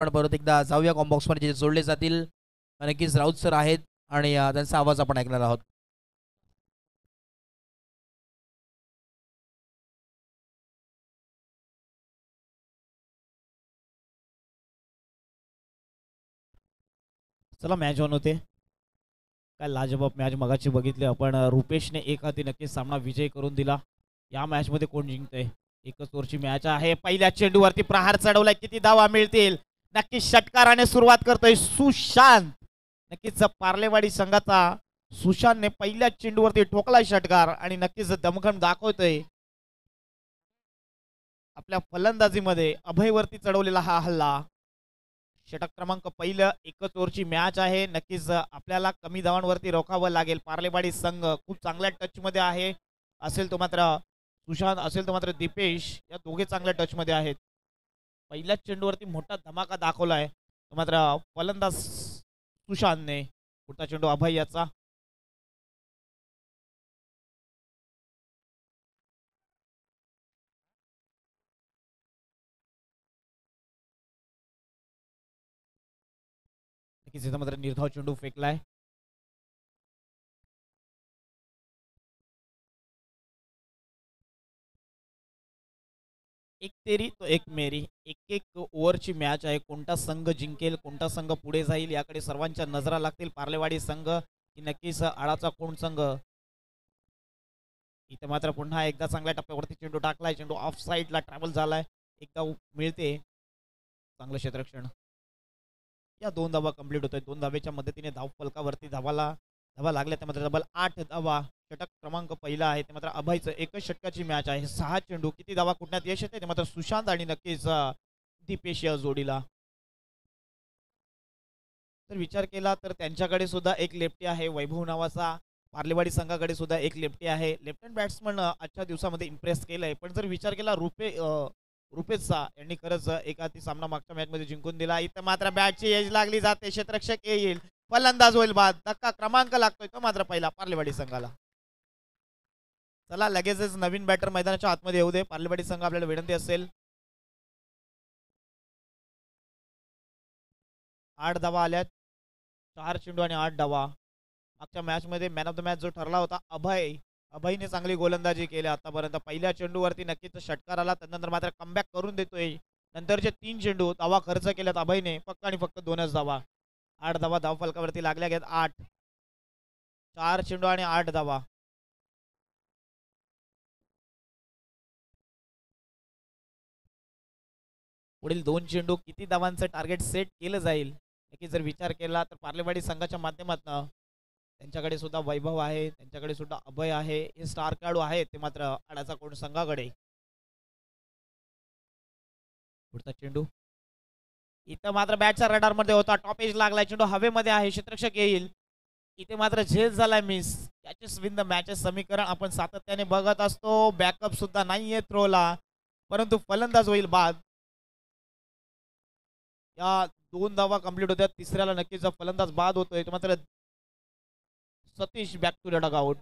आपण परत एकदा जाऊया कॉम्बॉक्स मध्ये जे जोडले जातील. नक्कीच राऊत सर आहेत आणि त्यांचा आवाज आपण ऐकणार आहोत. चला मॅच ऑन होते. काय लाजबाब मॅच मगाची बघितली आपण. रुपेशने एक हाती नक्कीच सामना विजय करून दिला. या मॅच मध्ये कोण जिंकतंय? एकच ओव्हरची मॅच आहे. पहिल्या चेंडूवरती प्रहार चढवलाय. किती धावा मिळतील? नक्कीच षटकाराने सुरुवात करतोय सुशांत. नक्कीच पार्लेवाडी संघाचा सुशांतने पहिल्या चेंडूवरती ठोकलाय षटकार आणि नक्कीच दमखम दाखवतोय. आपल्या फलंदाजीमध्ये अभयवरती चढवलेला हा हल्ला. षटक क्रमांक पहिलं. एकच ओव्हरची मॅच आहे. नक्कीच आपल्याला कमी धावांवरती रोखावं लागेल. पार्लेवाडी संघ खूप चांगल्या टच मध्ये आहे. असेल तो मात्र सुशांत, असेल तो मात्र दीपेश, या दोघे चांगल्या टच मध्ये आहेत. पहिल्याच चेंडूवरती मोठा धमाका दाखवलाय मात्र फलंदाज सुशांतने. पुढचा चेंडू अभय याचा. नक्कीच इथं मात्र निर्धाव चेंडू फेकलाय. एक तेरी तो एक मेरी. एक एक ओव्हरची मॅच आहे. कोणता संघ जिंकेल, कोणता संघ पुढे जाईल याकडे सर्वांच्या नजरा लागतील. पार्लेवाडी संघ की नक्कीच आडाचा कोण संघ. इथे मात्र पुन्हा एकदा चांगल्या टप्प्यावरती चेंडू टाकलाय. चेंडू ऑफ साईडला ट्रॅव्हल झालाय. एकदा मिळते चांगलं क्षेत्ररक्षण. या 2 धावा कंप्लीट होत आहेत. 2 धावेच्या मदतीने धाव फलकावरती धावा लागल्या. त्यामध्ये डबल 8 धावा. षटक क्रमांक पहिला आहे. ते मात्र अभयचं एकच षटकाची मॅच आहे. 6 चेंडू. किती धावा कुठण्यात यश येते? ते मात्र सुशांत आणि नक्कीच दीपेश या जोडीला. तर विचार केला तर त्यांच्याकडे सुद्धा एक लेफ्टी आहे वैभव नावाचा. पार्लेवाडी संघाकडे सुद्धा एक लेफ्टी आहे. लेफ्ट हँड बॅट्समन आजच्या दिवसामध्ये इम्प्रेस केलंय. पण जर विचार केला रुपेशचा, यांनी खरंच एखादी सामना मागच्या मॅच मध्ये जिंकून दिला. इथं मात्र बॅटची एज लागली जाते. क्षेत्ररक्षक येईल, फलंदाज होईल बाद. धक्का क्रमांक लागतोय तो मात्र पहिला पार्लेवाडी संघाला. चला लगेचच नवीन बॅटर मैदानाच्या आतमध्ये येऊ दे. पार्लेवाडी संघ आपल्याला विनंती असेल. 8 धावा आल्यात. 4 चेंडू आणि 8 धावा. मागच्या मॅच मध्ये मॅन ऑफ द मॅच जो ठरला होता अभयने चांगली गोलंदाजी केली आतापर्यंत. पहिल्या चेंडूवरती नक्कीच षटकार आला. त्यानंतर मात्र कमबॅक करून देतोय. नंतरचे 3 चेंडू धावा खर्च केल्यात अभयने. फक्त आणि फक्त 2च धावा. 8 धावा धाव फलकावरती लागल्या गेत. 8. 4 चेंडू आणि 8 धावा. पुढील 2 चेंडू किती धावांचं टार्गेट सेट केलं जाईल नक्की जर विचार केला तर पार्लेवाडी संघाच्या माध्यमातून त्यांच्याकडे सुद्धा वैभव आहे, त्यांच्याकडे सुद्धा अभय आहे. हे स्टार खेळाडू आहेत. ते मात्र आडाचा कोण संघाकडे. पुढचा चेंडू इथं मात्र बॅटच्या रडार मध्ये होता. टॉप एज लागलाय. चेंडू हवेमध्ये आहे. क्षेत्ररक्षक येईल. इथे मात्र झेल झालाय miss. Catches win the matches समीकरण आपण सातत्याने बघत असतो. बॅकअप सुद्धा नाहीये थ्रोला, परंतु फलंदाज होईल बाद. या 2 धावा कंप्लीट होत्या. तिसऱ्याला नक्कीच फलंदाज बाद होतोय. मात्र Satish back to the dugout.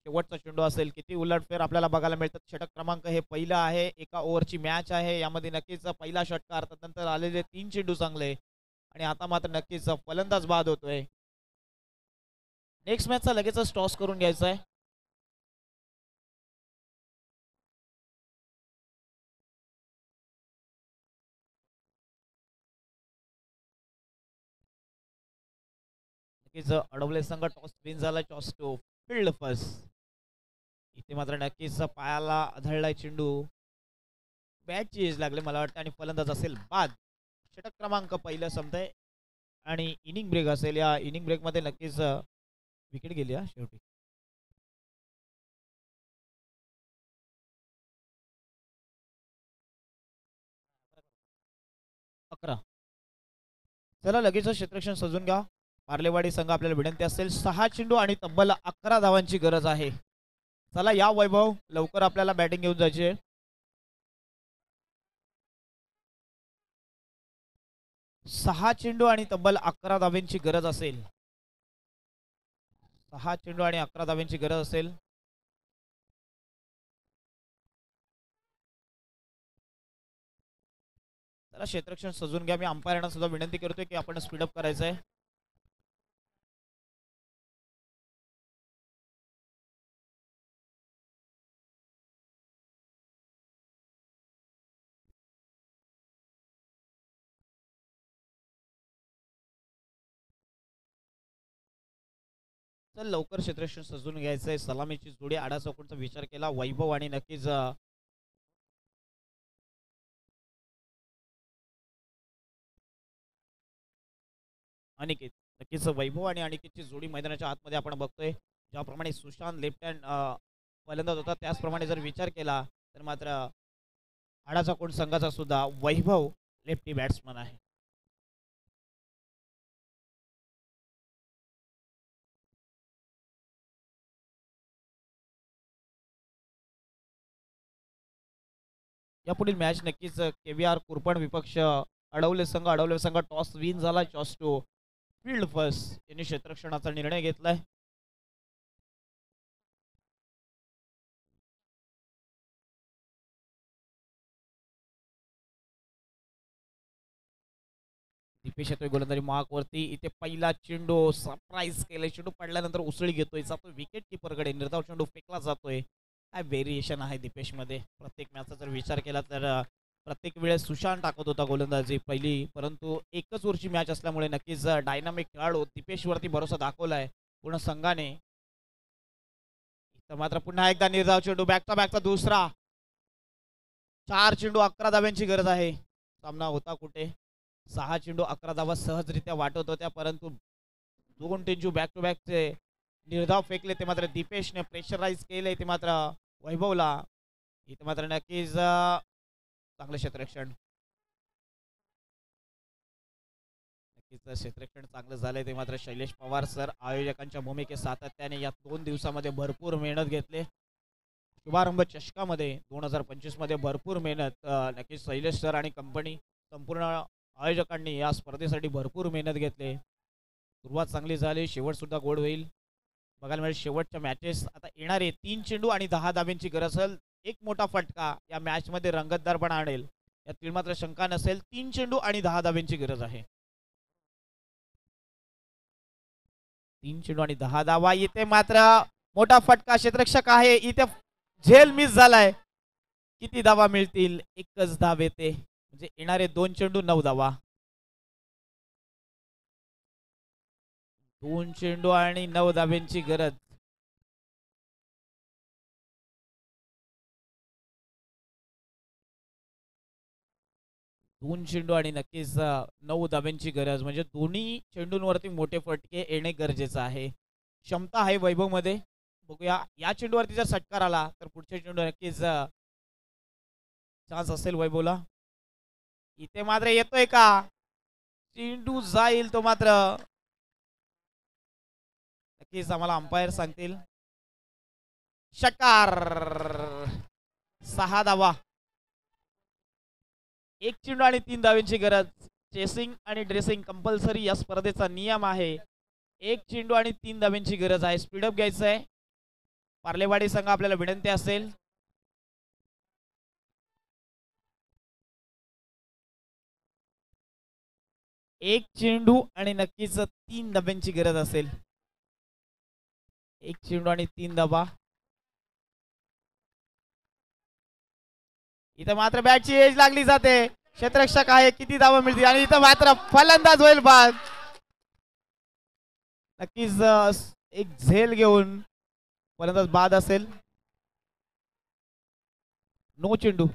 शेवटचा चेंडू असेल. किती उलटफेर आपल्याला बघायला मिळतात. षटक क्रमांक हे पहिलं आहे. एका ओव्हरची मॅच आहे. यामध्ये नक्कीच पहिला षटकार, त्यानंतर आलेले 3 चेंडू चांगले आणि आता मात्र नक्कीच फलंदाज बाद होतोय. नेक्स्ट मॅचचा लगेचच टॉस करून घ्यायचा आहे. नक्कीच अडवले संघ टॉस विन झाला. Toss to field first. इथे मात्र नक्कीच पायाला आढळलाय चेंडू. बॅटची एज लागले मला वाटतं आणि फलंदाज असेल बाद. षटक क्रमांक पहिलं संपतंय आणि इनिंग ब्रेक असेल. या इनिंग ब्रेक मध्ये नक्कीच विकेट गेली हा शेवटी. 11. चला लगेच क्षेत्ररक्षण सजून घ्या. पार्लेवाडी संघ आपल्याला विनंती असेल. 6 चेंडू आणि तब्बल 11 धावांची गरज आहे. चला या वैभव, लवकर आपल्याला बॅटिंग घेऊन जायची. 6 चेंडू आणि तब्बल 11 धावांची गरज असेल. 6 चेंडू आणि 11 धावांची गरज असेल. त्याला क्षेत्ररक्षण सजून घ्या. मी अंपायरांना सुद्धा विनंती करतोय की आपण स्पीडअप करायचं आहे. तर लवकर क्षेत्ररक्षण सजून घ्यायचंय. सलामीची जोडी आडा चौकोनचा विचार केला वैभव आणि नक्कीच अनिकेत. नक्कीच वैभव आणि अनिकेतची जोडी मैदानाच्या आतमध्ये आपण बघतोय. ज्याप्रमाणे सुशांत लेफ्ट हँड फलंदाज होता त्याचप्रमाणे जर विचार केला तर मात्र आडाचा कोण संघाचा सुद्धा वैभव लेफ्टी बॅट्समन आहे. यापुढील मॅच नक्कीच KVR कुरपण विपक्ष अडवले संघ टॉस विन झाला. टॉस टू फील्ड फर्स्ट यांनी क्षेत्ररक्षणाचा निर्णय घेतलाय. दीपेश येतोय गोलंदाजी मार्क वरती. इथे पहिला चेंडू सरप्राईज केलाय. चेंडू पडल्यानंतर उसळी घेतोय. जातो विकेट कीपरकडे. निर्धाव चेंडू फेकला जातोय. काय व्हेरिएशन आहे दीपेश मध्ये. प्रत्येक मॅचचा जर विचार केला तर प्रत्येक वेळेस सुशांत टाकत होता गोलंदाजी पहिली, परंतु एकच वरची मॅच असल्यामुळे नक्कीच डायनामिक खेळाडू दीपेश वरती भरोसा दाखवलाय पूर्ण संघाने. इथं मात्र पुन्हा एकदा निर्धाव चेंडू बॅकचा बॅकचा दुसरा. 4 चेंडू 11 धाव्यांची गरज आहे. सामना होता कुठे. 6 चेंडू 11 धावा सहजरित्या वाटत होत्या, परंतु 2 चेंडू बॅक टू बॅकचे निर्धाव फेकले ते मात्र दीपेशने प्रेशराईज केले ते मात्र वैभवला. इथे मात्र नक्कीच चांगलं क्षेत्ररक्षण. नक्कीच क्षेत्ररक्षण चांगलं झालंय ते मात्र शैलेश पवार सर आयोजकांच्या भूमिकेत सातत्याने या 2 दिवसामध्ये भरपूर मेहनत घेतली. शुभारंभ चषकामध्ये 2025 मध्ये भरपूर मेहनत नक्कीच शैलेश सर आणि कंपनी संपूर्ण आयोजकांनी या स्पर्धेसाठी भरपूर मेहनत घेतली. सुरुवात चांगली झाली. शेवट सुद्धा गोड होईल. बघायला मिळेल शेवटच्या मॅचेस आता येणारे 3 चेंडू आणि 10 धाब्यांची गरज असेल. एक मोठा फटका या मॅच मध्ये रंगतदारपणा आणेल यातील मात्र शंका नसेल. 3 चेंडू आणि 10 धाब्यांची गरज आहे. 3 चेंडू आणि 10 धावा. इथे मात्र मोठा फटका. क्षेत्ररक्षक आहे इथे झेल मिस झालाय. किती धावा मिळतील. एकच धाव येते म्हणजे येणारे 2 चेंडू 9 धावा. 2 चेंडू आणि 9 धाब्यांची गरज. दोन चेंडू आणि नक्कीच 9 धाब्यांची गरज म्हणजे दोन्ही चेंडूंवरती मोठे फटके येणे गरजेचं आहे. क्षमता आहे वैभव मध्ये. बघूया या चेंडूवरती जर षटकार आला तर पुढच्या चेंडू नक्कीच चान्स असेल वैभवला. इथे मात्र येतोय का. चेंडू जाईल तो मात्र नक्कीच आम्हाला अंपायर सांगतील. षटकार. 6 धावा. 1 चेंडू आणि 3 धाव्यांची गरज. चेसिंग आणि ड्रेसिंग कंपल्सरी या स्पर्धेचा नियम आहे. 1 चेंडू आणि 3 धाव्यांची गरज आहे. स्पीडअप घ्यायचं आहे. पार्लेवाडी संघ आपल्याला विनंती असेल. एक चेंडू आणि नक्कीच 3 धाब्यांची गरज असेल. 1 चेंडू आणि 3 धाबा. इथं मात्र बॅटची एज लागली जाते. क्षेत्ररक्षक आहे किती धावा मिळतील आणि इथं मात्र फलंदाज होईल बाद. नक्कीच एक झेल घेऊन फलंदाज बाद असेल. 9 चेंडू.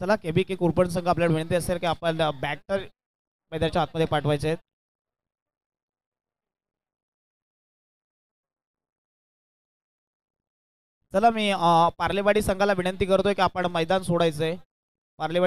चला KBK कुरपण संघ आपल्याला विनंती असेल की आपण बॅटर मैदानाच्या आतमध्ये पाठवायचे आहेत. चला मी पार्लेवाडी संघाला विनंती करतोय की आपण मैदान सोडायचंय. पार्लेवाडी